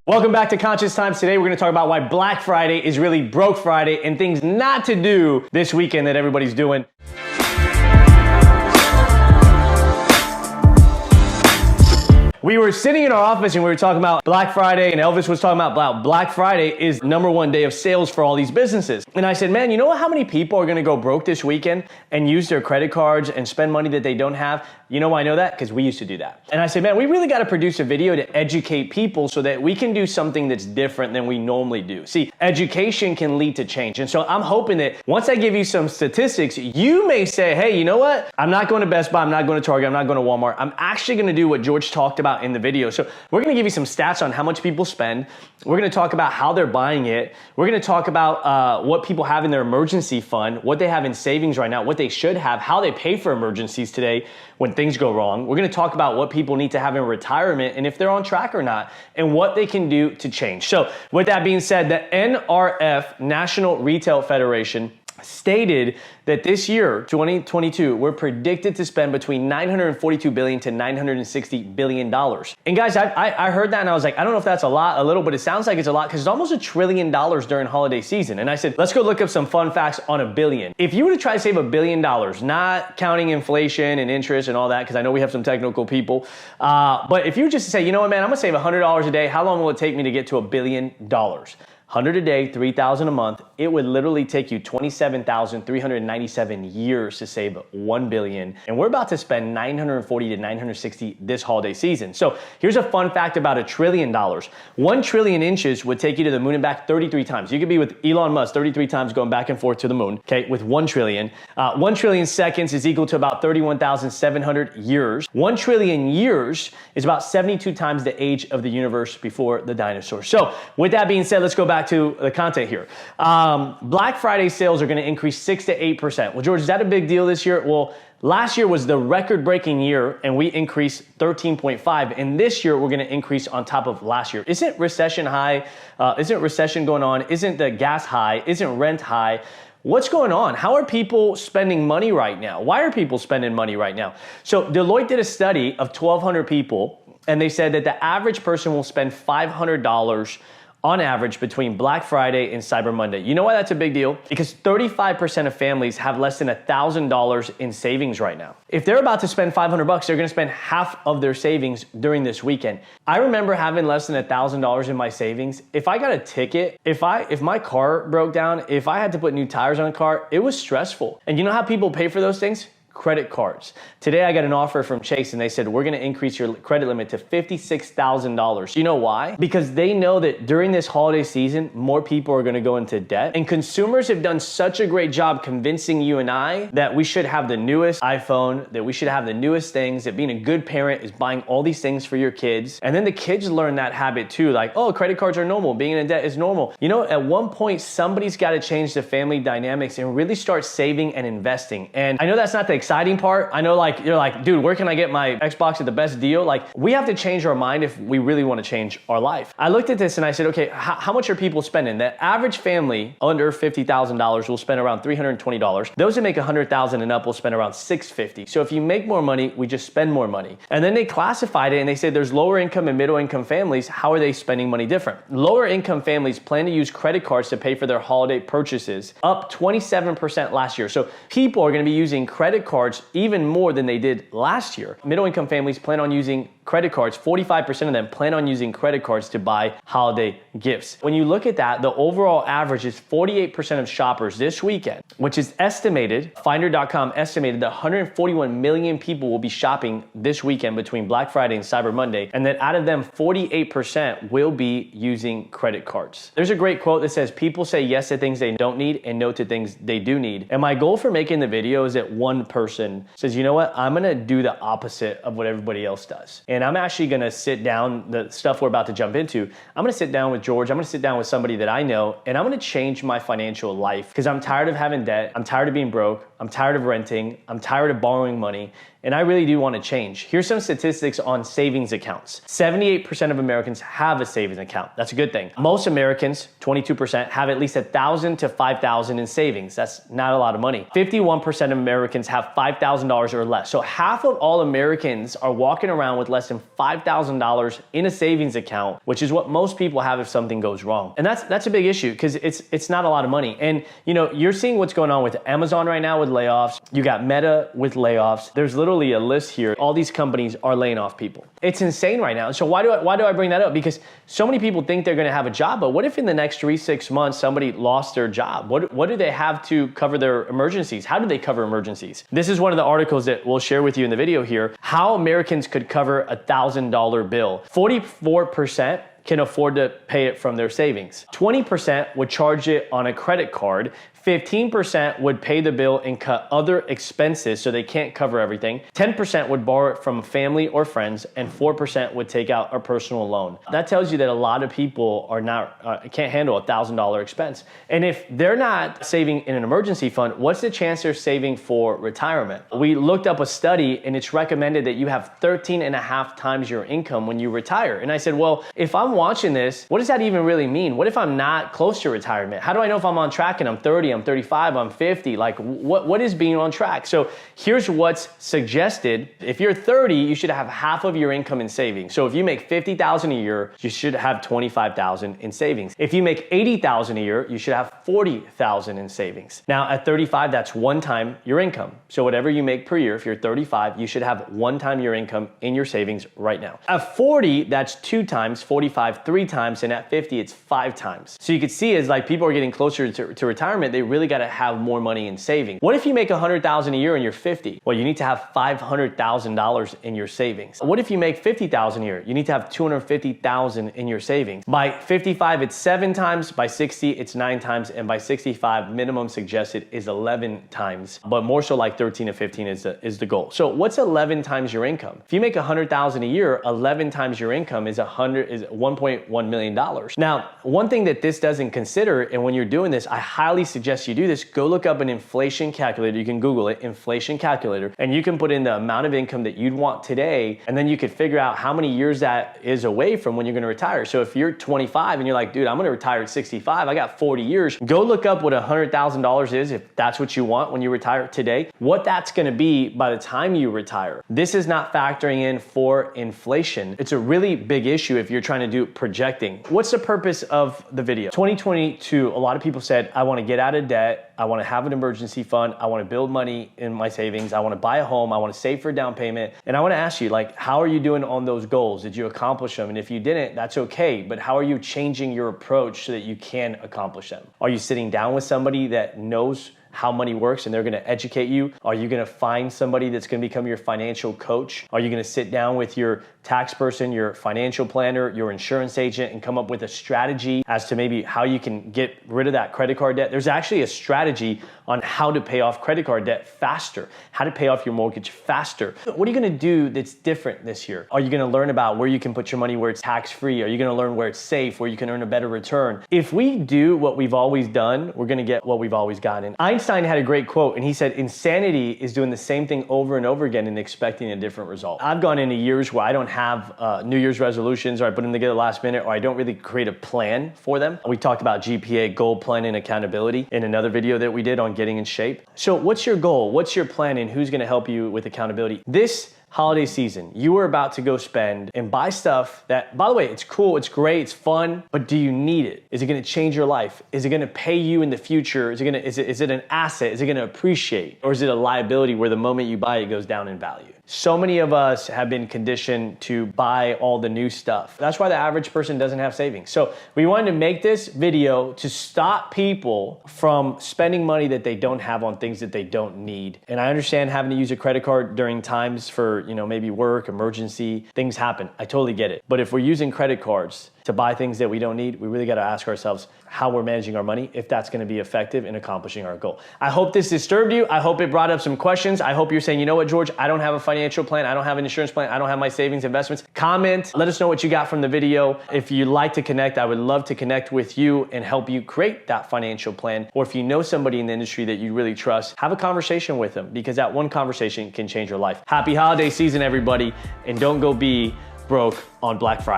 Welcome back to Conscious Times. Today we're going to talk about why Black Friday is really broke Friday and things not to do this weekend that everybody's doing. We were sitting in our office and we were talking about Black Friday, and Elvis was talking about Black Friday is #1 day of sales for all these businesses. And I said, man, you know how many people are going to go broke this weekend and use their credit cards and spend money that they don't have? You know why I know that? Because we used to do that. And I said, man, we really got to produce a video to educate people so that we can do something that's different than we normally do. See, education can lead to change. And so I'm hoping that once I give you some statistics, you may say, hey, you know what? I'm not going to Best Buy. I'm not going to Target. I'm not going to Walmart. I'm actually going to do what George talked about in the video. So we're going to give you some stats on how much people spend. We're going to talk about how they're buying it. We're going to talk about what people have in their emergency fund, what they have in savings right now, what they should have, how they pay for emergencies today when things go wrong. We're going to talk about what people need to have in retirement and if they're on track or not, and what they can do to change. So with that being said, the NRF, National Retail Federation, stated that this year, 2022, we're predicted to spend between $942 billion to $960 billion. And guys, I heard that and I was like, I don't know if that's a lot, a little, but it sounds like it's a lot because it's almost $1 trillion during holiday season. And I said, let's go look up some fun facts on a billion. If you were to try to save $1 billion, not counting inflation and interest and all that, because I know we have some technical people, but if you were just to say, you know what, man, I'm gonna save $100 a day, how long will it take me to get to $1 billion? 100 a day, 3,000 a month, it would literally take you 27,397 years to save 1 billion. And we're about to spend 940 to 960 this holiday season. So here's a fun fact about $1 trillion. 1 trillion inches would take you to the moon and back 33 times. You could be with Elon Musk 33 times going back and forth to the moon, okay, with 1 trillion. 1 trillion seconds is equal to about 31,700 years. 1 trillion years is about 72 times the age of the universe before the dinosaurs. So with that being said, let's go back to the content here. Black Friday sales are going to increase 6 to 8%. Well, George, is that a big deal this year? Well, last year was the record-breaking year, and we increased 13.5. And this year, we're going to increase on top of last year. Isn't recession high? Isn't recession going on? Isn't the gas high? Isn't rent high? What's going on? How are people spending money right now? Why are people spending money right now? So Deloitte did a study of 1,200 people, and they said that the average person will spend $500 on average between Black Friday and Cyber Monday. You know why that's a big deal? Because 35% of families have less than $1,000 in savings right now. If they're about to spend $500, they're gonna spend half of their savings during this weekend. I remember having less than $1,000 in my savings. If I got a ticket, if my car broke down, if I had to put new tires on a car, it was stressful. And you know how people pay for those things? Credit cards. Today I got an offer from Chase and they said, we're gonna increase your credit limit to $56,000. You know why? Because they know that during this holiday season, more people are gonna go into debt. And consumers have done such a great job convincing you and I that we should have the newest iPhone, that we should have the newest things, that being a good parent is buying all these things for your kids. And then the kids learn that habit too, like, oh, credit cards are normal, being in debt is normal. You know, at one point, somebody's gotta change the family dynamics and really start saving and investing. And I know that's not the exciting part. I know like, you're like, dude, where can I get my Xbox at the best deal? Like, we have to change our mind if we really want to change our life. I looked at this and I said, okay, how much are people spending? The average family under $50,000 will spend around $320. Those that make $100,000 and up will spend around $650. So if you make more money, we just spend more money. And then they classified it and they said there's lower income and middle income families. How are they spending money different? Lower income families plan to use credit cards to pay for their holiday purchases, up 27% last year. So people are going to be using credit cards even more than they did last year. Middle income families plan on using credit cards. 45% of them plan on using credit cards to buy holiday gifts. When you look at that, the overall average is 48% of shoppers this weekend, which is estimated, Finder.com estimated that 141 million people will be shopping this weekend between Black Friday and Cyber Monday, and that out of them, 48% will be using credit cards. There's a great quote that says, people say yes to things they don't need and no to things they do need. And my goal for making the video is that one person says, you know what, I'm gonna do the opposite of what everybody else does. And I'm actually gonna sit down, the stuff we're about to jump into, I'm gonna sit down with George, I'm gonna sit down with somebody that I know, and I'm gonna change my financial life because I'm tired of having debt, I'm tired of being broke, I'm tired of renting, I'm tired of borrowing money, And I really do want to change. Here's some statistics on savings accounts. 78% of Americans have a savings account. That's a good thing. Most Americans, 22%, have at least $1,000 to $5,000 in savings. That's not a lot of money. 51% of Americans have $5,000 or less. So half of all Americans are walking around with less than $5,000 in a savings account, which is what most people have if something goes wrong. And that's a big issue because it's not a lot of money. And you're seeing what's going on with Amazon right now with layoffs. You got Meta with layoffs. There's literally a list here. All these companies are laying off people. It's insane right now. So why do I bring that up? Because so many people think they're going to have a job, but what if in the next 3-6 months somebody lost their job? What do they have to cover their emergencies? How do they cover emergencies? This is one of the articles that we'll share with you in the video here. How Americans could cover a $1,000 bill. 44% can afford to pay it from their savings. 20% would charge it on a credit card. 15% would pay the bill and cut other expenses so they can't cover everything. 10% would borrow it from family or friends, and 4% would take out a personal loan. That tells you that a lot of people can't handle a $1,000 expense. And if they're not saving in an emergency fund, what's the chance they're saving for retirement? We looked up a study and it's recommended that you have 13.5 times your income when you retire. And I said, well, if I'm watching this, what does that even really mean? What if I'm not close to retirement? How do I know if I'm on track and I'm 30, I'm 35, I'm 50? Like what is being on track? So here's what's suggested. If you're 30, you should have half of your income in savings. So if you make $50,000 a year, you should have $25,000 in savings. If you make $80,000 a year, you should have $40,000 in savings. Now at 35, that's 1 time your income. So whatever you make per year, if you're 35, you should have 1 time your income in your savings right now. At 40, that's 2 times, 45, 3 times, and at 50, it's 5 times. So you can see as like people are getting closer to retirement, they really got to have more money in savings. What if you make $100,000 a year and you're 50? Well, you need to have $500,000 in your savings. What if you make $50,000 a year? You need to have $250,000 in your savings. By 55, it's 7 times. By 60, it's 9 times. And by 65, minimum suggested is 11 times. But more so like 13 to 15 is the goal. So what's 11 times your income? If you make $100,000 a year, 11 times your income is $1.1 million. Now, one thing that this doesn't consider, and when you're doing this, I highly suggest you do this, go look up an inflation calculator. You can Google it, inflation calculator, and you can put in the amount of income that you'd want today, and then you could figure out how many years that is away from when you're gonna retire. So if you're 25 and you're like, dude, I'm gonna retire at 65, I got 40 years, go look up what $100,000 is, if that's what you want when you retire today, what that's gonna be by the time you retire. This is not factoring in for inflation. It's a really big issue if you're trying to do projecting. What's the purpose of the video? 2022, a lot of people said, I wanna get out of debt, I wanna have an emergency fund, I wanna build money in my savings, I wanna buy a home, I wanna save for a down payment. And I wanna ask you, like, how are you doing on those goals? Did you accomplish them? And if you didn't, that's okay, but how are you changing your approach so that you can accomplish them? Are you sitting down with somebody that knows how money works and they're gonna educate you? Are you gonna find somebody that's gonna become your financial coach? Are you gonna sit down with your tax person, your financial planner, your insurance agent, and come up with a strategy as to maybe how you can get rid of that credit card debt? There's actually a strategy on how to pay off credit card debt faster, how to pay off your mortgage faster. What are you gonna do that's different this year? Are you gonna learn about where you can put your money where it's tax-free? Are you gonna learn where it's safe, where you can earn a better return? If we do what we've always done, we're gonna get what we've always gotten. Einstein had a great quote, and he said, insanity is doing the same thing over and over again and expecting a different result. I've gone into years where I don't have New Year's resolutions, or I put them together last minute, or I don't really create a plan for them. We talked about GPA, goal planning, accountability in another video that we did on getting in shape. So what's your goal? What's your plan, and who's gonna help you with accountability? This holiday season, you are about to go spend and buy stuff that, by the way, it's cool, it's great, it's fun, but do you need it? Is it gonna change your life? Is it gonna pay you in the future? Is it an asset? Is it gonna appreciate? Or is it a liability where the moment you buy it goes down in value? So many of us have been conditioned to buy all the new stuff. That's why the average person doesn't have savings. So we wanted to make this video to stop people from spending money that they don't have on things that they don't need. And I understand having to use a credit card during times for, maybe work, emergency, things happen. I totally get it. But if we're using credit cards to buy things that we don't need, we really got to ask ourselves how we're managing our money, if that's going to be effective in accomplishing our goal. I hope this disturbed you. I hope it brought up some questions. I hope you're saying, you know what, George, I don't have a financial plan. I don't have an insurance plan. I don't have my savings investments. Comment. Let us know what you got from the video. If you'd like to connect, I would love to connect with you and help you create that financial plan. Or if you know somebody in the industry that you really trust, have a conversation with them, because that one conversation can change your life. Happy holiday season, everybody. And don't go be broke on Black Friday.